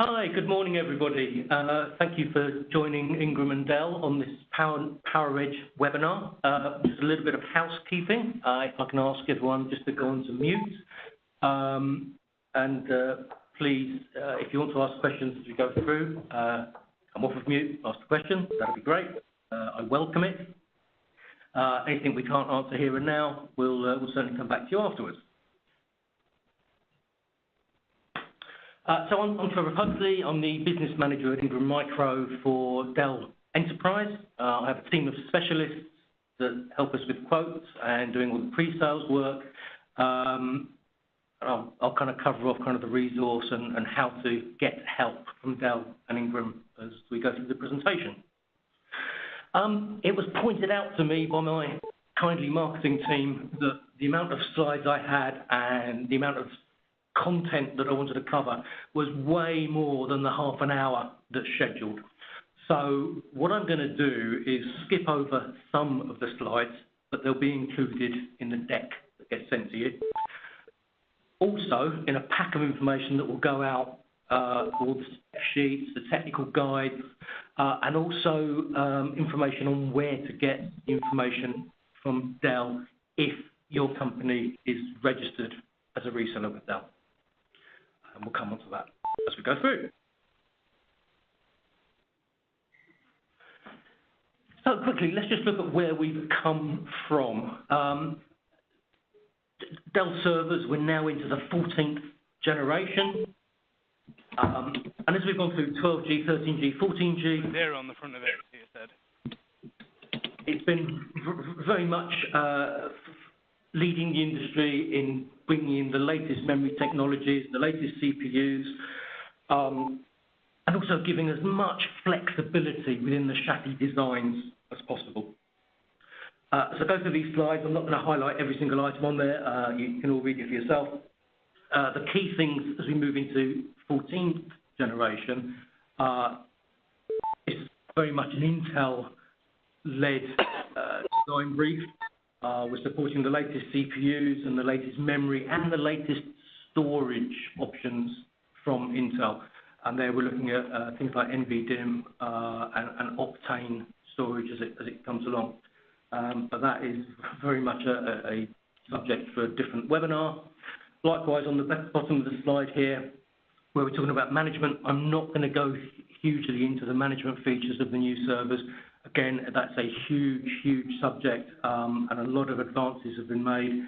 Hi, good morning, everybody. Thank you for joining Ingram and Dell on this PowerEdge webinar. Just a little bit of housekeeping. If I can ask everyone just to go on to mute. Please, if you want to ask questions as we go through, come off of mute, ask the question. That'd be great. I welcome it. Anything we can't answer here and now, we'll certainly come back to you afterwards. So I'm Trevor Pugsley. I'm the business manager at Ingram Micro for Dell Enterprise. I have a team of specialists that help us with quotes and doing all the pre-sales work. I'll kind of cover off kind of the resource and how to get help from Dell and Ingram as we go through the presentation. It was pointed out to me by my kindly marketing team that the amount of slides I had and the amount of content that I wanted to cover was way more than the half an hour that's scheduled. So what I'm going to do is skip over some of the slides, but they'll be included in the deck that gets sent to you. Also, in a pack of information that will go out, all the step sheets, the technical guides, and also information on where to get information from Dell if your company is registered as a reseller with Dell. And we'll come on to that as we go through. So quickly, let's just look at where we've come from. Dell servers, we're now into the 14th generation. And as we've gone through 12G, 13G, 14G... There on the front of it, you said. It's been very much leading the industry in bringing in the latest memory technologies, the latest CPUs, and also giving as much flexibility within the chassis designs as possible. So go through these slides. I'm not going to highlight every single item on there. You can all read it for yourself. The key things as we move into 14th generation is very much an Intel-led design brief. We're supporting the latest CPUs and the latest memory and the latest storage options from Intel. And there we're looking at things like NVDIMM and Optane storage as it comes along. But that is very much a subject for a different webinar. Likewise, on the bottom of the slide here, where we're talking about management, I'm not going to go hugely into the management features of the new servers. Again, that's a huge, huge subject, and a lot of advances have been made.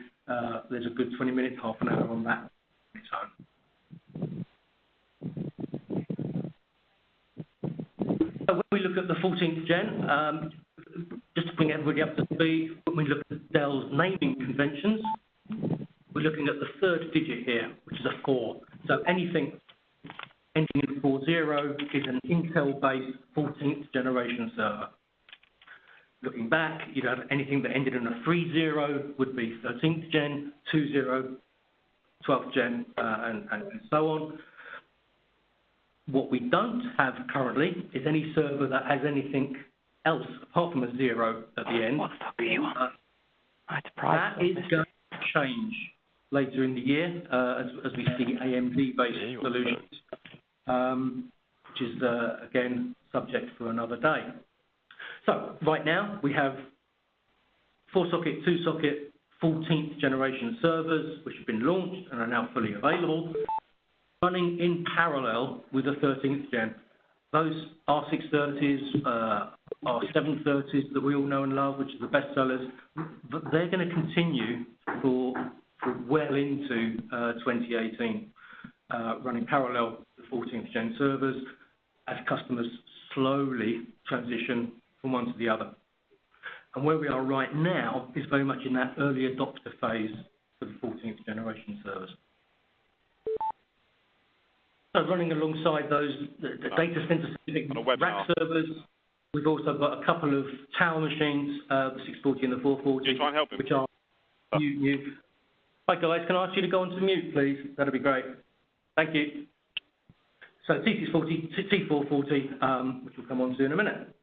There's a good 20 minutes, half an hour on that on its own. So when we look at the 14th gen, just to bring everybody up to speed, when we look at Dell's naming conventions, we're looking at the third digit here, which is a 4. So anything ending in 40 is an Intel-based 14th generation server. Looking back, you'd have anything that ended in a 30 would be 13th gen, 20, 12th gen, and so on. What we don't have currently is any server that has anything else apart from a 0 at the end. What the fuck are you on? That is going to change later in the year as we see AMD-based solutions, which is, again, subject for another day. So right now we have 4-socket, 2-socket, 14th generation servers which have been launched and are now fully available, running in parallel with the 13th gen. Those R630s, R730s that we all know and love, which are the best sellers, but they're going to continue for well into 2018, running parallel with 14th gen servers as customers slowly transition from one to the other. And where we are right now is very much in that early adopter phase for the 14th generation servers. So running alongside those, the data center specific rack servers, we've also got a couple of tower machines, the 640 and the 440, which are new. Hi guys, can I ask you to go onto mute, please? That'd be great. Thank you. So T640, T440, which we'll come on to in a minute.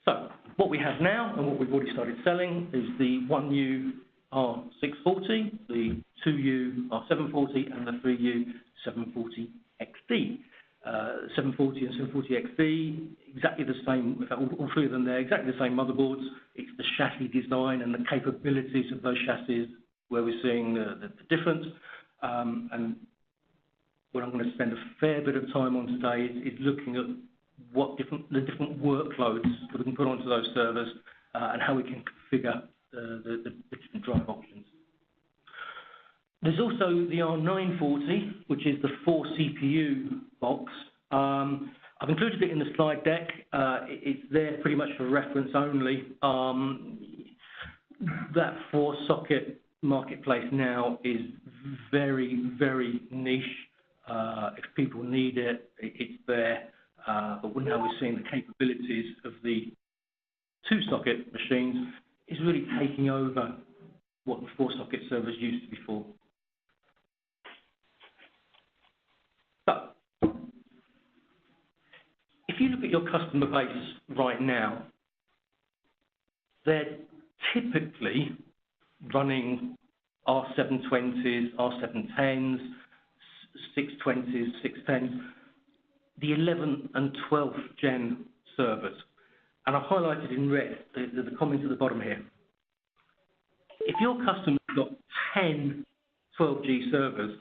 So what we have now and what we've already started selling is the one new R640, the 2U R740, and the 3U 740XD. 740 and 740XD, exactly the same, in fact, all three of them there, exactly the same motherboards. It's the chassis design and the capabilities of those chassis where we're seeing the difference. And what I'm going to spend a fair bit of time on today is looking at the different workloads that we can put onto those servers and how we can configure the different drive options. There's also the R940, which is the 4 CPU box. I've included it in the slide deck. It's there pretty much for reference only. That 4-socket marketplace now is very, very niche. If people need it, it's there. But now we're seeing the capabilities of the 2-socket machines is really taking over what the 4-socket servers used to be for. So, if you look at your customer base right now, they're typically running R720s, R710s, 620s, 610s, the 11th and 12th gen servers. And I've highlighted in red the comments at the bottom here. If your customer's got 10 12G servers,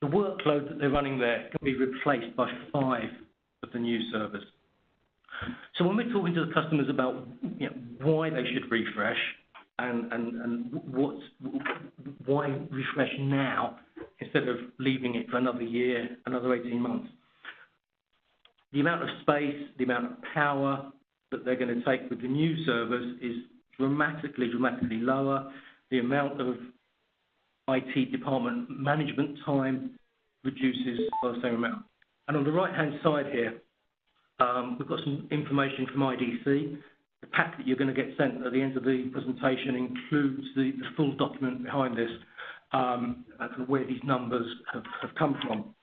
the workload that they're running there can be replaced by 5 of the new servers. So when we're talking to the customers about why they should refresh and why refresh now instead of leaving it for another year, another 18 months, the amount of space, the amount of power that they're going to take with the new servers is dramatically lower. The amount of IT department management time reduces by the same amount. And on the right-hand side here, we've got some information from IDC. The pack that you're going to get sent at the end of the presentation includes the full document behind this, and where these numbers have come from.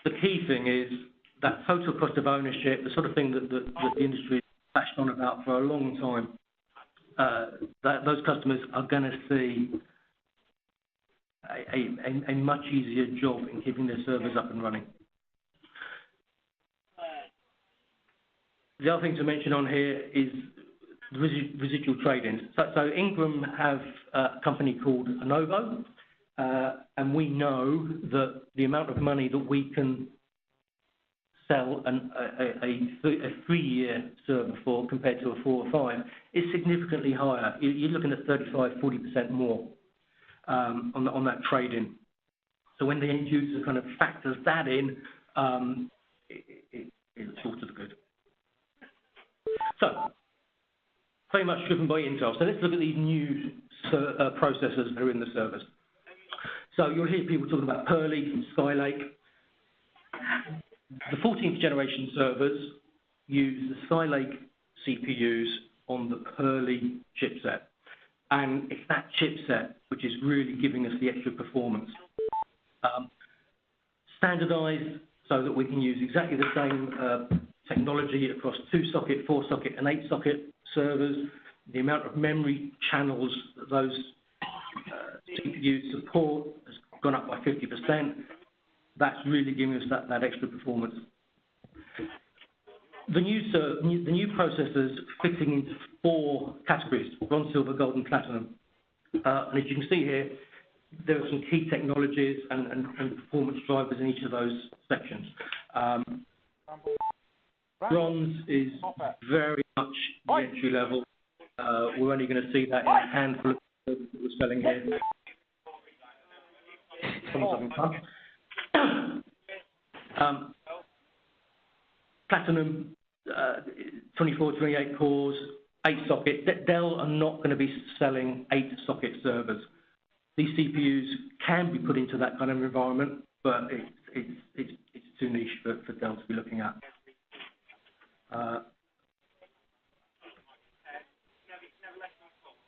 The key thing is that total cost of ownership, the sort of thing that the industry has bashed on about for a long time. That those customers are going to see a much easier job in keeping their servers up and running. The other thing to mention on here is the residual trade-ins. So Ingram have a company called Anovo, and we know that the amount of money that we can sell a 3-year server for compared to a 4 or 5 is significantly higher. You're looking at 35–40% more on that trade-in. So when the end user kind of factors that in, it's all to the good. So very much driven by Intel. So let's look at these new processors that are in the servers. So you'll hear people talking about Pearly, Skylake. The 14th generation servers use the Skylake CPUs on the Pearly chipset. And it's that chipset which is really giving us the extra performance. Standardized so that we can use exactly the same technology across 2-socket, 4-socket, and 8-socket servers. The amount of memory channels that those CPUs support has gone up by 50%. That's really giving us that extra performance. The new processors fitting into 4 categories: bronze, silver, gold, and platinum. And as you can see here, there are some key technologies and performance drivers in each of those sections. Bronze is very much the entry level. We're only going to see that in a handful of servers that we're selling here. Platinum, 24, 28 cores, 8-socket. Dell are not going to be selling 8-socket servers. These CPUs can be put into that kind of environment, but it's too niche for Dell to be looking at.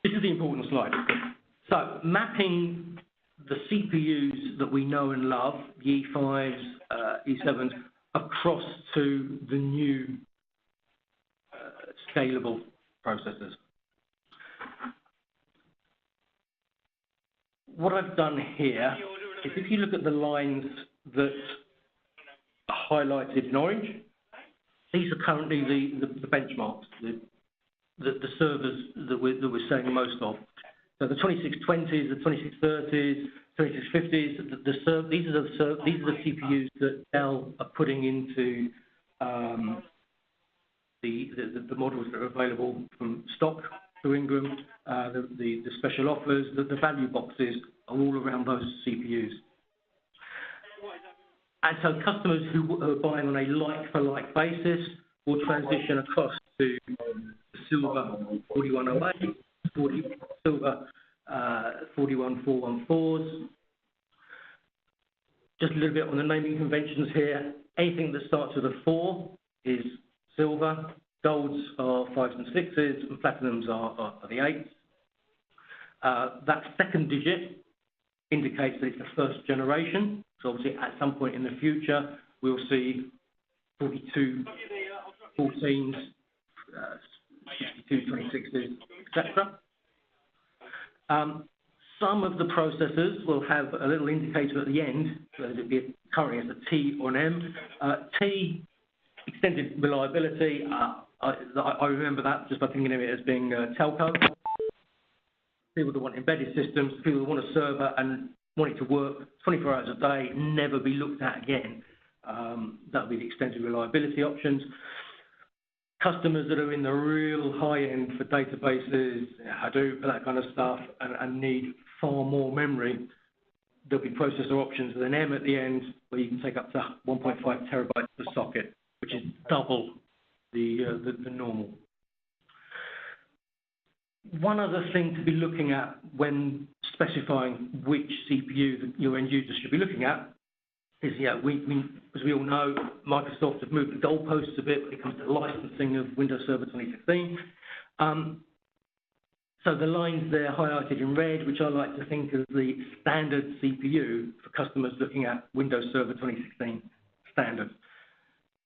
This is the important slide. So mapping the CPUs that we know and love, the E5s, E7s, across to the new scalable processors. what I've done here is if you look at the lines that are highlighted in orange, these are currently the benchmarks, the servers that we're selling the most of. So the 2620s, the 2630s, 2650s, these are the CPUs that Dell are putting into the models that are available from stock through Ingram, the special offers, the value boxes are all around those CPUs. And so customers who are buying on a like-for-like basis will transition across to Silver 4108, Silver 41414s. Just a little bit on the naming conventions here. Anything that starts with a 4 is Silver, Golds are 5s and 6s, and Platinums are the 8s. That second digit indicates that it's the first generation. So obviously at some point in the future, we'll see 42 14s, 62 26s, etc. Some of the processors will have a little indicator at the end, whether it be currently as a T or an M. T, extended reliability, I remember that just by thinking of it as being telco. People that want embedded systems, people that want a server and want it to work 24 hours a day, never be looked at again. That would be the extended reliability options. Customers that are in the real high end for databases, Hadoop, that kind of stuff, and need far more memory, there'll be processor options with an M at the end where you can take up to 1.5 terabytes per socket, which is double the normal. One other thing to be looking at when specifying which CPU that your end users should be looking at is, as we all know, Microsoft have moved the goalposts a bit when it comes to licensing of Windows Server 2016. So the lines there highlighted in red, which I like to think of the standard CPU for customers looking at Windows Server 2016 standard,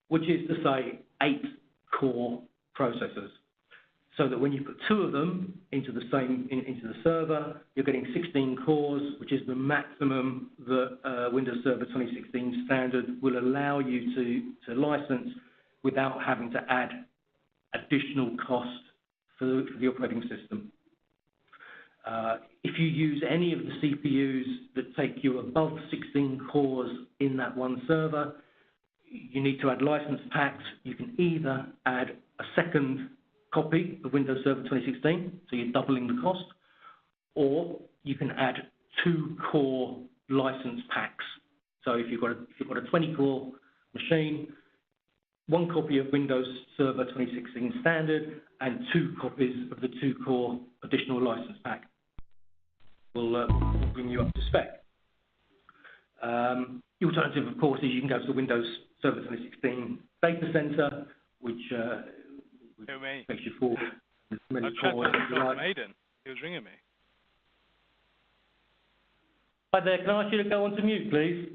which is to say 8 core processors. So that when you put 2 of them into the server, you're getting 16 cores, which is the maximum that Windows Server 2016 standard will allow you to license without having to add additional cost for the operating system. If you use any of the CPUs that take you above 16 cores in that one server, you need to add license packs. You can either add a second copy of Windows Server 2016, so you're doubling the cost, or you can add 2 core license packs. So if you've got a 20-core machine, 1 copy of Windows Server 2016 standard and 2 copies of the 2-core additional license pack will bring you up to spec. The alternative, of course, is you can go to the Windows Server 2016 data center, which makes you forward as many cores as you like. Maiden. He was ringing me. Hi there, can I ask you to go on to mute, please?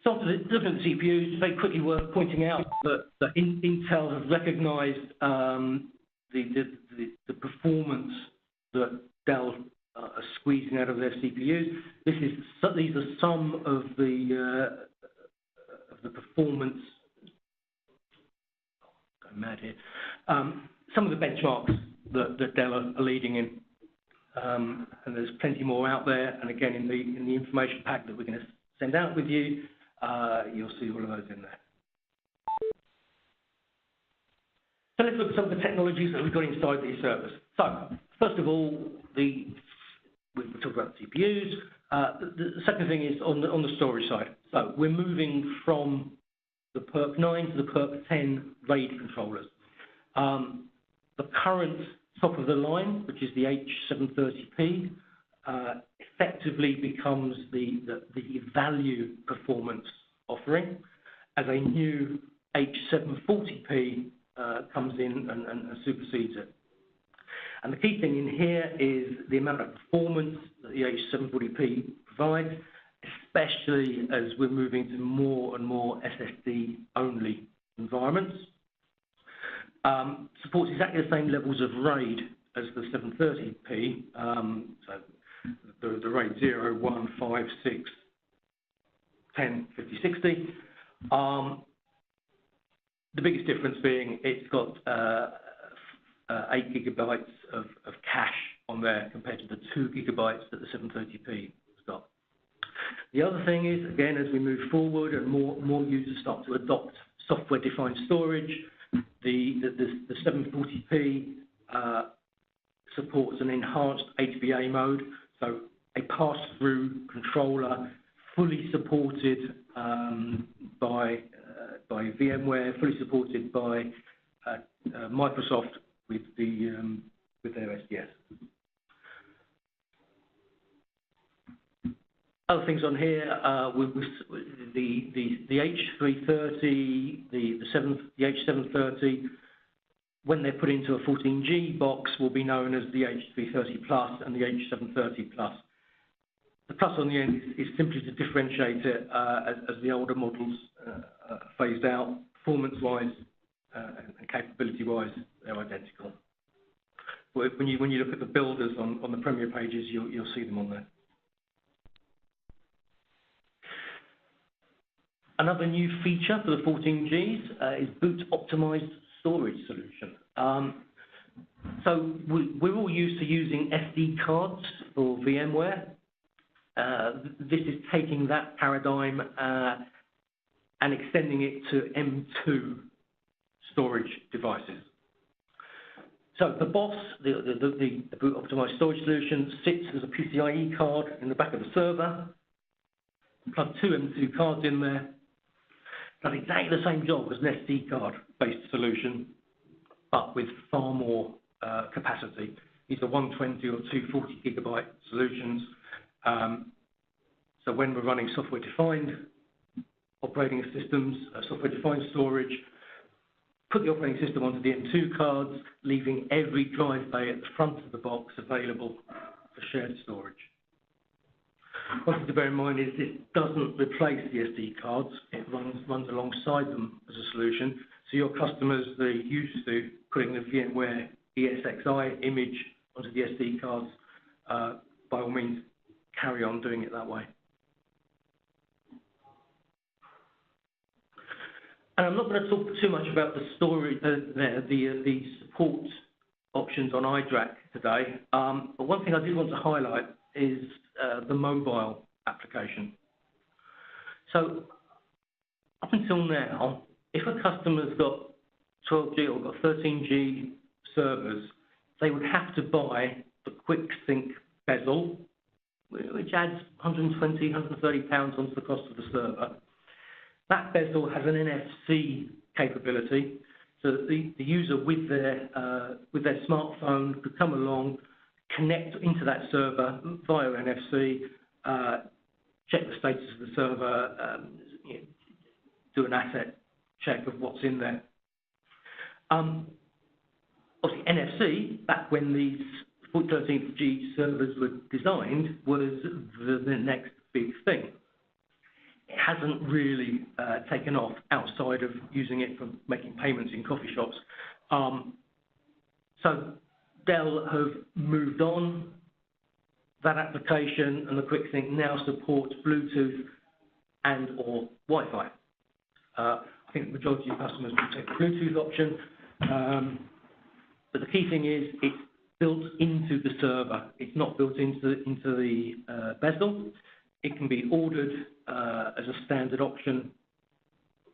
So looking at the CPUs, it's very quickly worth pointing out that Intel has recognised the performance that Dell are squeezing out of their CPUs. These are some of the performance. Going mad here. Some of the benchmarks that Dell are leading in, and there's plenty more out there. And again, in the information pack that we're going to send out with you, you'll see all of those in there. So let's look at some of the technologies that we've got inside these servers. So first of all, we talked about the CPUs. The second thing is on the storage side. So we're moving from the PERC 9 to the PERC 10 RAID controllers. The current top of the line, which is the H730P, effectively becomes the value performance offering as a new H740P comes in and supersedes it. And the key thing in here is the amount of performance that the H740P provides, especially as we're moving to more and more SSD-only environments. Supports exactly the same levels of RAID as the 730p, so the RAID 0, 1, 5, 6, 10, 50, 60. The biggest difference being it's got 8 gigabytes of cache on there compared to the 2 gigabytes that the 730p has got. The other thing is, again, as we move forward and more users start to adopt software-defined storage, the 740p supports an enhanced HBA mode, so a pass-through controller fully supported by VMware, fully supported by Microsoft with their SDS. Other things on here, with the H330, the H730, when they're put into a 14G box, will be known as the H330 Plus and the H730 Plus. The plus on the end is simply to differentiate it as the older models phased out. Performance-wise and capability-wise, they're identical. When you look at the builders on the Premier pages, you'll see them on there. Another new feature for the 14Gs is boot-optimized storage solution. So we're all used to using SD cards for VMware. This is taking that paradigm and extending it to M2 storage devices. So the BOSS, the boot-optimized storage solution, sits as a PCIe card in the back of the server. Plug 2 M2 cards in there. Does exactly the same job as an SD card-based solution, but with far more capacity. These are 120 or 240 gigabyte solutions. So when we're running software-defined operating systems, software-defined storage, put the operating system onto the M2 cards, leaving every drive bay at the front of the box available for shared storage. One thing to bear in mind is this doesn't replace the SD cards. It runs alongside them as a solution. So your customers that are used to putting the VMware ESXi image onto the SD cards, by all means, carry on doing it that way. And I'm not going to talk too much about the story, the support options on iDRAC today. But one thing I did want to highlight is the mobile application. So up until now, if a customer's got 12G or got 13G servers, they would have to buy the QuickSync bezel, which adds 120, 130 pounds onto the cost of the server. That bezel has an NFC capability, so that the user with their smartphone could come along, connect into that server via NFC, check the status of the server, do an asset check of what's in there. Obviously, NFC, back when these 13G servers were designed, was the next big thing. It hasn't really taken off outside of using it for making payments in coffee shops. So Dell have moved on that application, and the QuickSync now supports Bluetooth and or Wi-Fi. I think the majority of customers will take the Bluetooth option, but the key thing is it's built into the server. It's not built into the bezel. It can be ordered as a standard option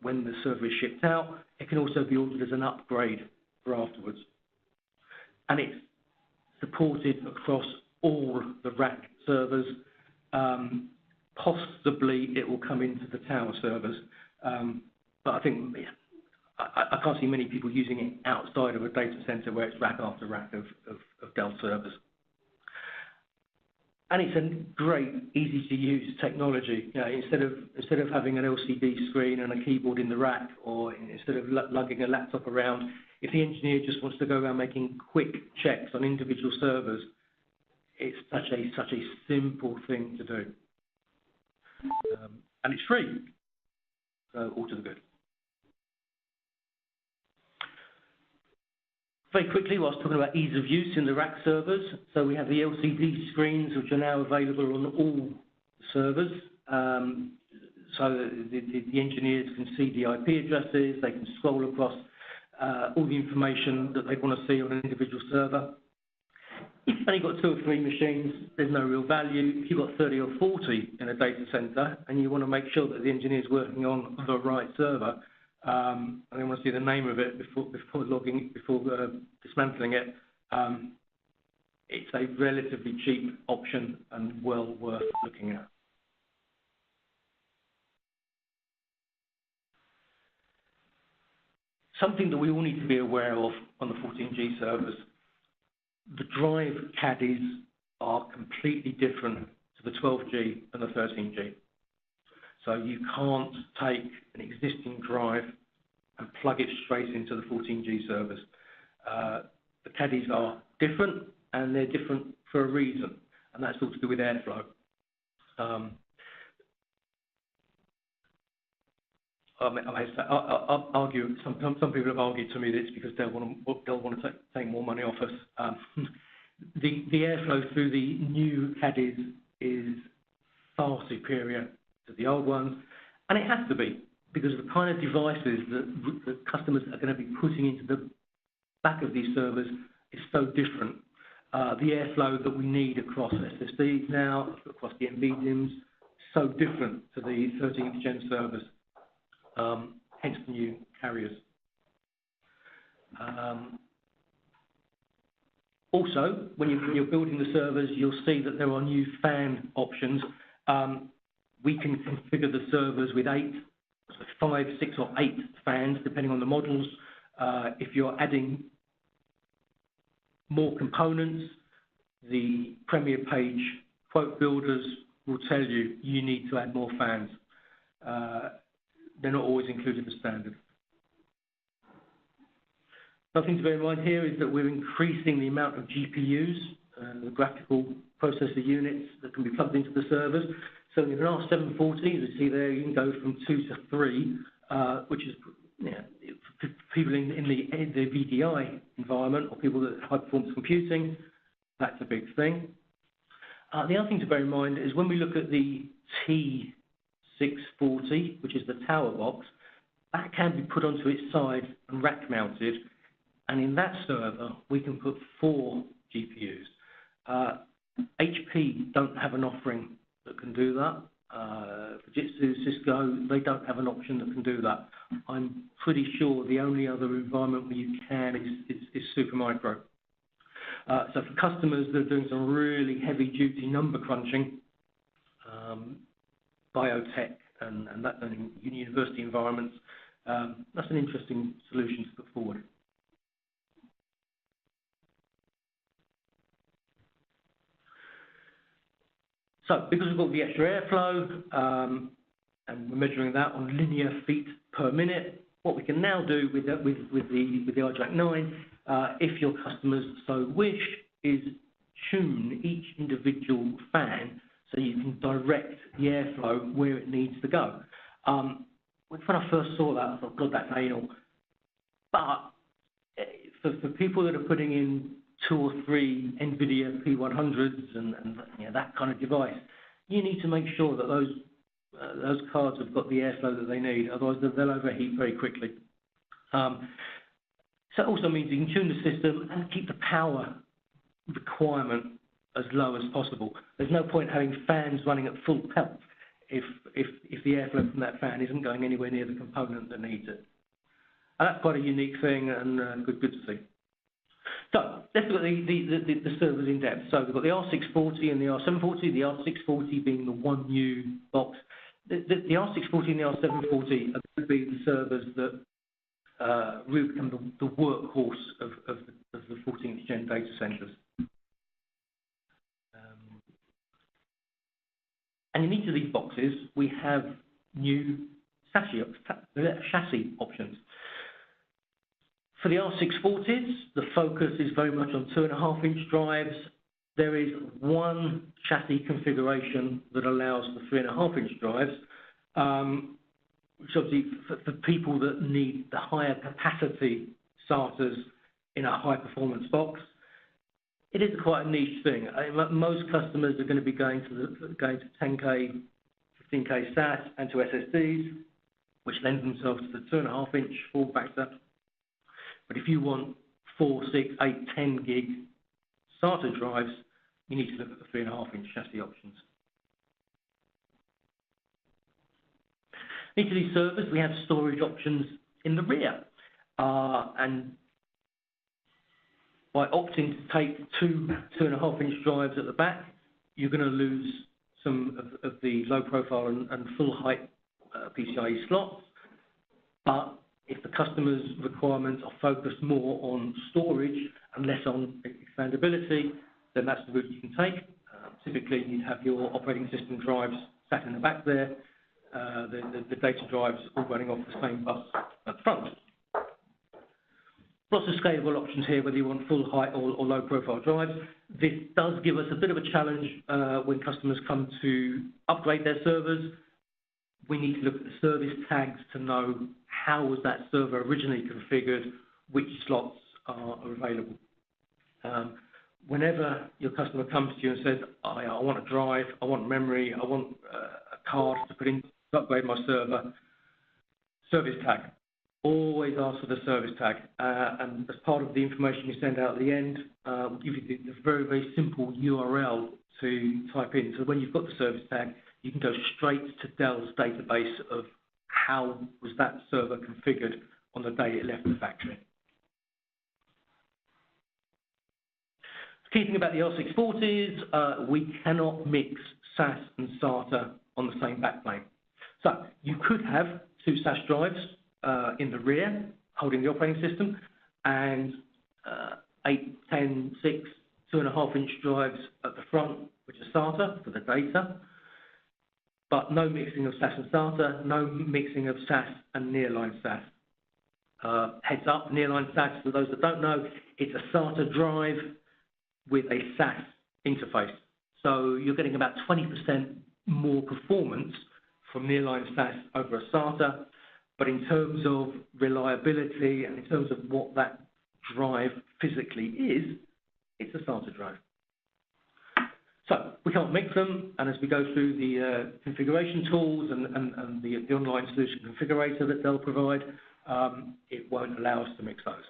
when the server is shipped out. It can also be ordered as an upgrade for afterwards. And it's supported across all the rack servers. Possibly it will come into the tower servers. But I think I can't see many people using it outside of a data center where it's rack after rack of Dell servers. And it's a great, easy-to-use technology. You know, instead of having an LCD screen and a keyboard in the rack, or instead of lugging a laptop around, if the engineer just wants to go around making quick checks on individual servers, it's such a simple thing to do. And it's free, so all to the good. Very quickly, whilst talking about ease of use in the rack servers, so we have the LCD screens which are now available on all servers. So the engineers can see the IP addresses, they can scroll across all the information that they want to see on an individual server. If you've only got 2 or 3 machines, there's no real value. If you've got 30 or 40 in a data center and you want to make sure that the engineer is working on the right server, and they want to see the name of it before dismantling it, it's a relatively cheap option and well worth looking at. Something that we all need to be aware of on the 14G servers, the drive caddies are completely different to the 12G and the 13G. So you can't take an existing drive and plug it straight into the 14G servers. The caddies are different, and they're different for a reason, and that's all to do with airflow. I'll argue. Some people have argued to me that it's because they'll want to take more money off us. The airflow through the new caddies is far superior to the old ones, and it has to be because of the kind of devices that customers are going to be putting into the back of these servers is so different. The airflow that we need across SSDs now, across the NVDIMMs, so different to the 13th gen servers. Hence the new carriers. Also, when you're building the servers, you'll see that there are new fan options. We can configure the servers with 5, 6, or 8 fans, depending on the models. If you're adding more components, the Premier Page quote builders will tell you you need to add more fans. They're not always included as standard. Something to bear in mind here is that we're increasing the amount of GPUs, the graphical processor units that can be plugged into the servers. So in an R740, as you see there, you can go from 2 to 3, which is for people in the VDI environment or people that high performance computing, that's a big thing. The other thing to bear in mind is when we look at the T640, which is the tower box, that can be put onto its side and rack mounted, and in that server we can put 4 GPUs. HP don't have an offering that can do that. Fujitsu, Cisco, they don't have an option that can do that. I'm pretty sure the only other environment where you can is Supermicro. So for customers that are doing some really heavy-duty number crunching, biotech and university environments, that's an interesting solution to put forward. So because we've got the extra airflow, and we're measuring that on linear feet per minute, what we can now do with the iJack 9, if your customers so wish, is tune each individual fan so you can direct the airflow where it needs to go. When I first saw that, I thought, God, that's anal. But for people that are putting in 2 or 3 NVIDIA P100s and that kind of device, you need to make sure that those cards have got the airflow that they need, otherwise they'll overheat very quickly. So it also means you can tune the system and keep the power requirement as low as possible. There's no point having fans running at full pelt if the airflow from that fan isn't going anywhere near the component that needs it. And that's quite a unique thing and good to see. So let's look at the servers in depth. So we've got the R640 and the R740, the R640 being the one new box. The R640 and the R740 are going to be the servers that really become the workhorse of the 14th gen data centers. And in each of these boxes, we have new chassis options. For the R640s, the focus is very much on 2.5-inch drives. There is one chassis configuration that allows for 3.5-inch drives, which obviously for people that need the higher capacity starters in a high-performance box. It is quite a niche thing. Most customers are going to be going to 10K, 15K SAS and to SSDs, which lend themselves to the 2.5-inch form factor. But if you want 4, 6, 8, 10 gig SATA drives, you need to look at the 3.5-inch chassis options. Each of these servers, we have storage options in the rear. And by opting to take 2.5-inch drives at the back, you're going to lose some of the low profile and full height PCIe slots. But if the customer's requirements are focused more on storage and less on expandability, then that's the route you can take. Typically, you'd have your operating system drives sat in the back there, the data drives all running off the same bus at the front. Lots of scalable options here, whether you want full height or low profile drives. This does give us a bit of a challenge when customers come to upgrade their servers. We need to look at the service tags to know how was that server originally configured, which slots are available. Whenever your customer comes to you and says, I want a drive, I want memory, I want a card to put in to upgrade my server, service tag. Always ask for the service tag. And as part of the information you send out at the end, we'll give you the very, very simple URL to type in. So when you've got the service tag, you can go straight to Dell's database of how was that server configured on the day it left the factory. The key thing about the R640s, we cannot mix SAS and SATA on the same backplane. So you could have 2 SAS drives in the rear holding the operating system and 8, 10, 6, 2.5-inch drives at the front, which are SATA for the data. But no mixing of SAS and SATA, no mixing of SAS and nearline SAS. Heads up, nearline SAS, for those that don't know, it's a SATA drive with a SAS interface. So you're getting about 20% more performance from nearline SAS over a SATA, but in terms of reliability and in terms of what that drive physically is, it's a SATA drive. So we can't mix them, and as we go through the configuration tools and the online solution configurator that they'll provide, it won't allow us to mix those.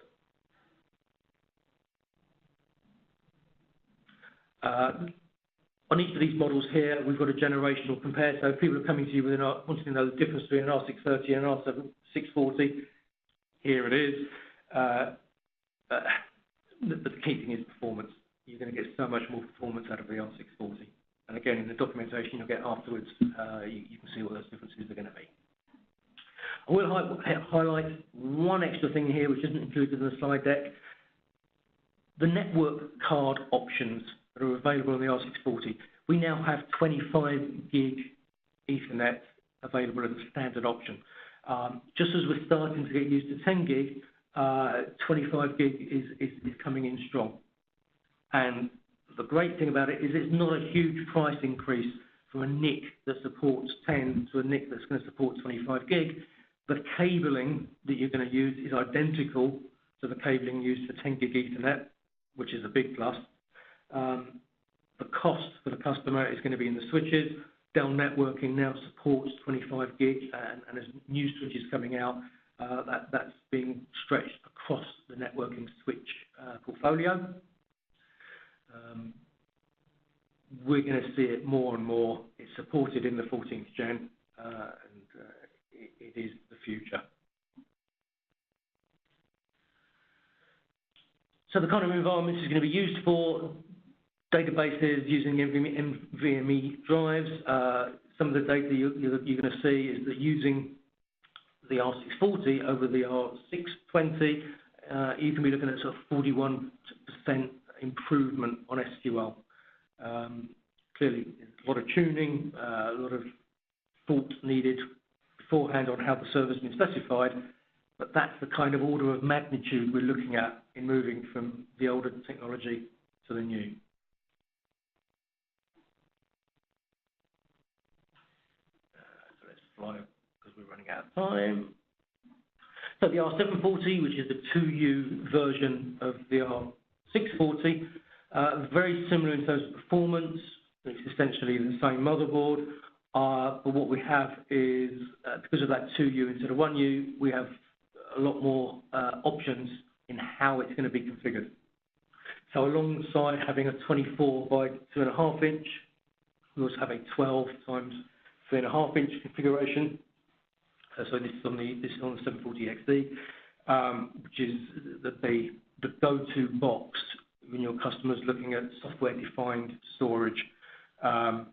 On each of these models here, we've got a generational compare. So if people are coming to you with wanting to know the difference between an R630 and an R640, here it is. The key thing is performance. You're going to get so much more performance out of the R640. And again, in the documentation you'll get afterwards, you can see what those differences are going to be. I will highlight one extra thing here, which isn't included in the slide deck. The network card options that are available on the R640. We now have 25 gig Ethernet available as a standard option. Just as we're starting to get used to 10 gig, 25 gig is coming in strong. And the great thing about it is it's not a huge price increase from a NIC that supports 10 to a NIC that's going to support 25 gig. The cabling that you're going to use is identical to the cabling used for 10 gig Ethernet, which is a big plus. The cost for the customer is going to be in the switches. Dell Networking now supports 25 gig, and as new switches coming out, that's being stretched across the networking switch portfolio. We're going to see it more and more. It's supported in the 14th gen, and it is the future. So the kind of environment is going to be used for databases using NVMe drives. Some of the data you're going to see is that using the R640 over the R620, you can be looking at sort of 41% improvement on SQL. Clearly, a lot of tuning, a lot of thought needed beforehand on how the server's been specified, but that's the kind of order of magnitude we're looking at in moving from the older technology to the new. So let's fly because we're running out of time. So the R740, which is the 2U version of the R640, very similar in terms of performance. It's essentially the same motherboard, but what we have is, because of that 2U instead of 1U, we have a lot more options in how it's going to be configured. So alongside having a 24 by 2.5 inch, we also have a 12 times 3.5 inch configuration. So this is on the 740 XD, which is the go-to box when your customer's looking at software-defined storage. And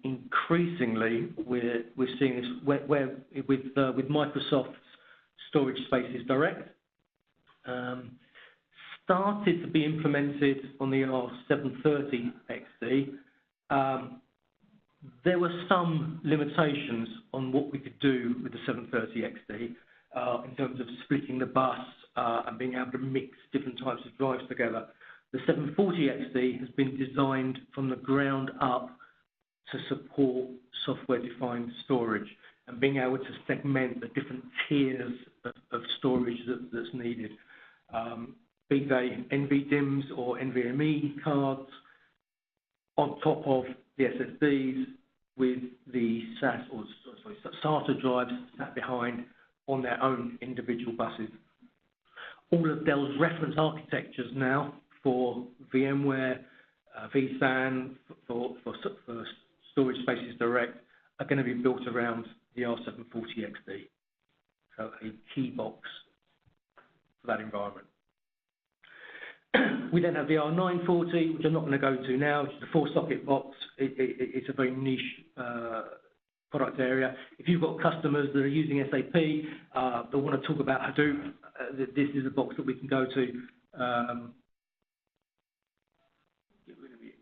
increasingly, we're seeing this where with Microsoft's Storage Spaces Direct, started to be implemented on the R730 XD. There were some limitations on what we could do with the 730 XD in terms of splitting the bus and being able to mix different types of drives together. The 740 XD has been designed from the ground up to support software-defined storage and being able to segment the different tiers of storage that's needed, be they NVDIMMs or NVMe cards, on top of the SSDs with the SATA drives sat behind on their own individual buses. All of Dell's reference architectures now for VMware, vSAN, for Storage Spaces Direct are going to be built around the R740 XD. So a key box for that environment. We then have the R940, which I'm not going to go to now, which is the 4-socket box. It's a very niche product area. If you've got customers that are using SAP, that want to talk about Hadoop, this is a box that we can go to. Get rid of it.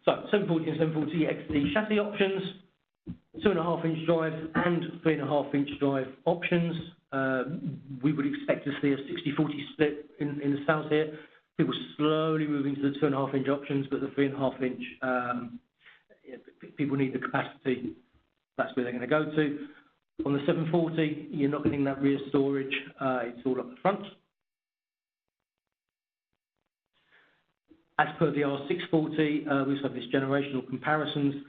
So 740 and 740 XD chassis options, 2.5 inch drives and 3.5 inch drive options. We would expect to see a 60-40 split in the sales here. People slowly moving to the 2.5 inch options, but the 3.5 inch, people need the capacity. That's where they're going to go to. On the 740, you're not getting that rear storage. It's all up the front. As per the R640, we also have this generational comparisons.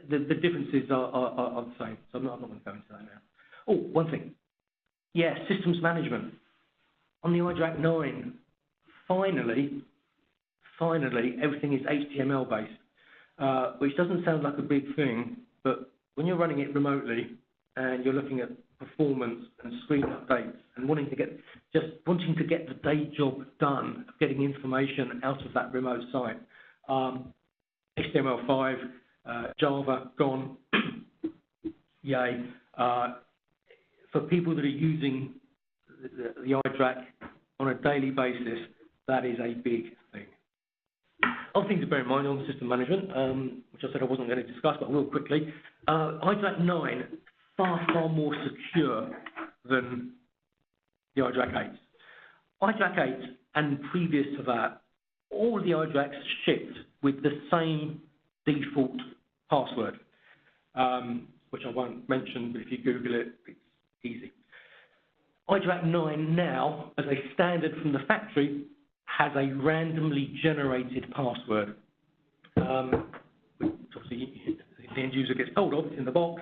The differences are the same, so I'm not going to go into that now. Oh, one thing. Yeah, systems management. On the iDRAC 9, finally, everything is HTML based, which doesn't sound like a big thing, but when you're running it remotely and you're looking at performance and screen updates and wanting to get the day job done, of getting information out of that remote site, HTML5, Java, gone, yay. For people that are using the iDRAC on a daily basis, that is a big thing. Other thing to bear in mind on system management, which I said I wasn't going to discuss, but I will quickly. iDRAC 9, far more secure than the iDRAC 8. iDRAC 8 and previous to that, all the iDRACs shipped with the same default password, which I won't mention, but if you Google it, it's easy. iDRAC 9 now, as a standard from the factory, has a randomly generated password, which obviously the end user gets told of in the box,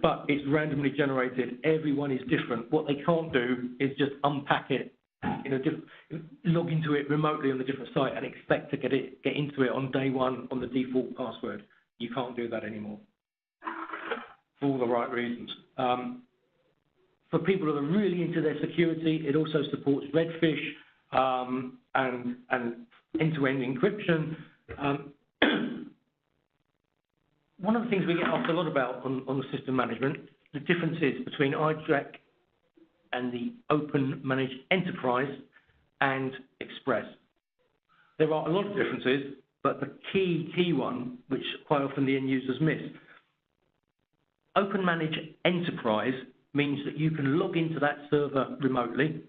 but it's randomly generated. Everyone is different. What they can't do is just unpack it, log into it remotely on a different site and expect to get into it on day one on the default password. You can't do that anymore for all the right reasons. For people who are really into their security, it also supports Redfish and end-to-end encryption. One of the things we get asked a lot about on the system management, the differences between iDRAC and the Open Managed Enterprise and Express. There are a lot of differences, but the key one, which quite often the end users miss, Open Managed Enterprise means that you can log into that server remotely,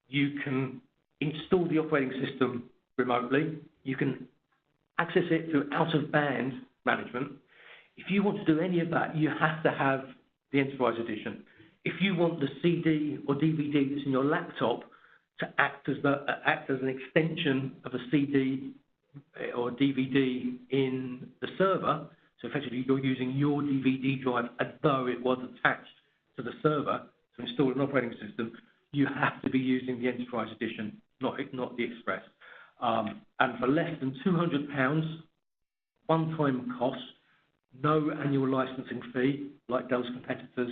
you can install the operating system remotely. You can access it through out-of-band management. If you want to do any of that, you have to have the Enterprise Edition. If you want the CD or DVD that's in your laptop to act as an extension of a CD or DVD in the server, so effectively you're using your DVD drive as though it was attached to the server to install an operating system, you have to be using the Enterprise Edition, not the Express. And for less than £200, one-time cost, no annual licensing fee, like Dell's competitors,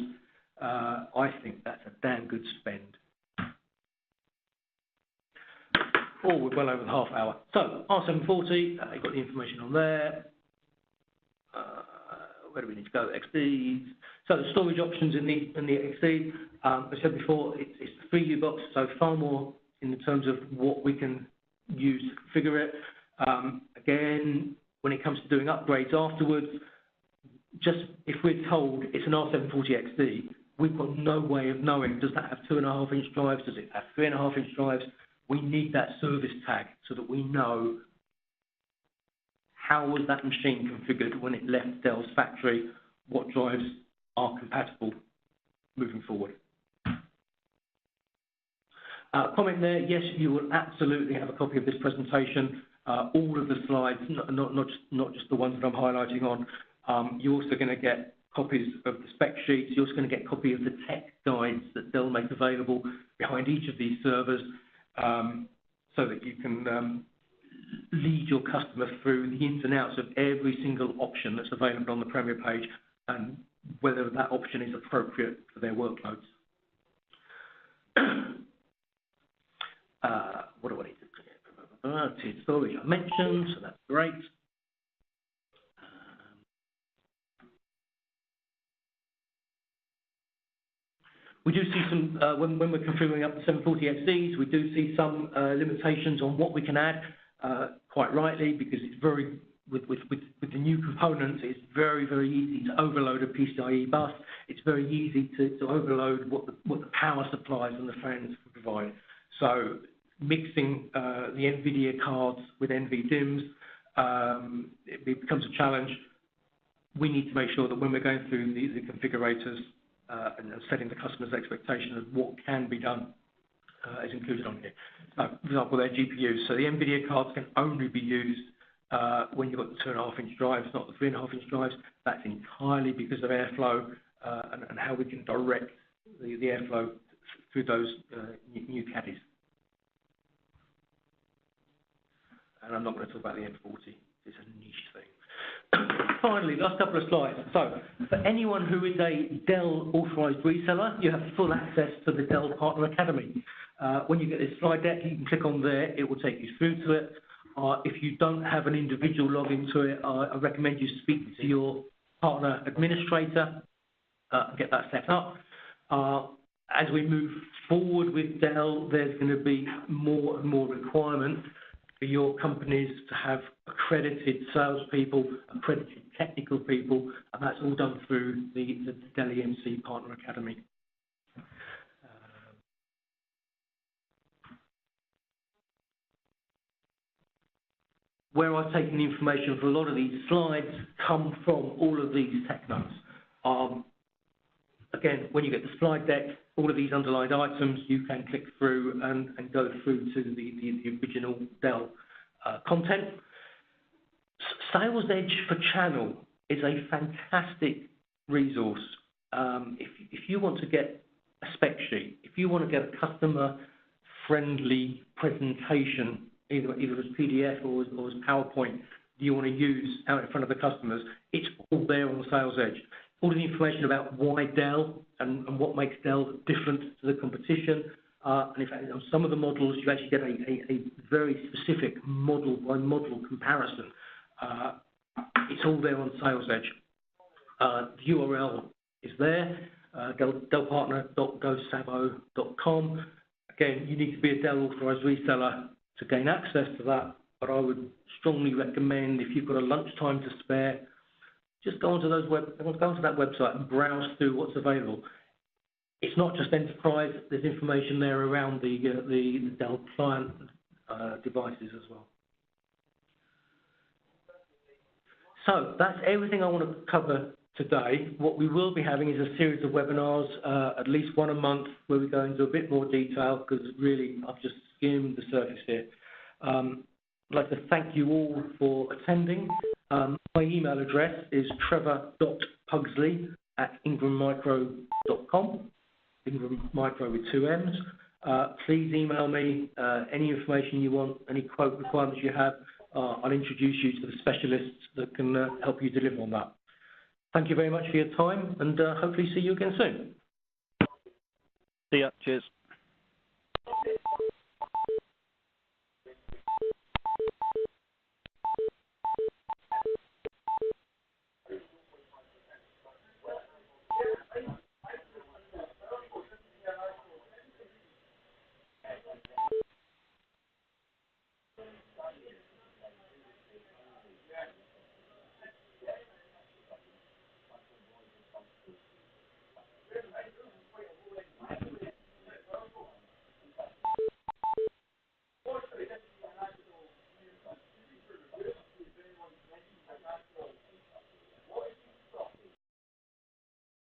I think that's a damn good spend. Oh, we're well over the half hour. So, R740, you've got the information on there. Where do we need to go? XD. So the storage options in the XD, as I said before, it's a 3U box, so far more in terms of what we can use to configure it. Again, when it comes to doing upgrades afterwards, just if we're told it's an R740 XD, we've got no way of knowing, does that have 2.5-inch drives, does it have 3.5-inch drives? We need that service tag so that we know how was that machine configured when it left Dell's factory, what drives are compatible moving forward. Comment there, yes, you will absolutely have a copy of this presentation, all of the slides, not just the ones that I'm highlighting on. You're also going to get copies of the spec sheets. You're also going to get a copy of the tech guides that Dell make available behind each of these servers, so that you can lead your customer through the ins and outs of every single option that's available on the Premier page and whether that option is appropriate for their workloads. What do I need to do? Tiered storage I mentioned, so that's great. We do see some, when we're configuring up the 740 XDs, we do see some limitations on what we can add, quite rightly, because it's very, with the new components, it's very, very easy to overload a PCIe bus. It's very easy to overload what the power supplies and the fans provide. So mixing the NVIDIA cards with NVDIMMs, it becomes a challenge. We need to make sure that when we're going through the configurators, and setting the customer's expectation of what can be done is included on here. For example, their GPUs. So the NVIDIA cards can only be used when you've got the 2.5-inch drives, not the 3.5-inch drives. That's entirely because of airflow and how we can direct the airflow through those new caddies. And I'm not going to talk about the M40. It's a niche thing. Finally, last couple of slides. So, for anyone who is a Dell authorized reseller, you have full access to the Dell Partner Academy. When you get this slide deck, you can click on there. It will take you through to it. If you don't have an individual login to it, I recommend you speak to your partner administrator and get that set up. As we move forward with Dell, there's going to be more and more requirement for your companies to have accredited salespeople, accredited technical people, and that's all done through the Dell EMC Partner Academy. Where I've taken the information for a lot of these slides come from all of these tech notes. Again, when you get the slide deck, all of these underlined items, you can click through and go through to the original Dell content. Sales Edge for Channel is a fantastic resource. If you want to get a spec sheet, if you want to get a customer-friendly presentation, either as PDF or as PowerPoint, you want to use out in front of the customers, it's all there on the Sales Edge. All the information about why Dell and what makes Dell different to the competition. And in fact, on some of the models, you actually get a very specific model-by-model comparison. It's all there on Sales Edge. The URL is there, dellpartner.gosavo.com. Again, you need to be a Dell authorized reseller to gain access to that, but I would strongly recommend, if you've got a lunchtime to spare, just go onto that website and browse through what's available. It's not just enterprise. There's information there around the Dell client devices as well. So that's everything I want to cover today. What we will be having is a series of webinars, at least one a month, where we go into a bit more detail, because really I've just skimmed the surface here. I'd like to thank you all for attending. My email address is trevor.pugsley@ingrammicro.com, Ingram Micro with 2 M's. Please email me any information you want, any quote requirements you have. I'll introduce you to the specialists that can help you deliver on that. Thank you very much for your time, and hopefully see you again soon. See ya. Cheers.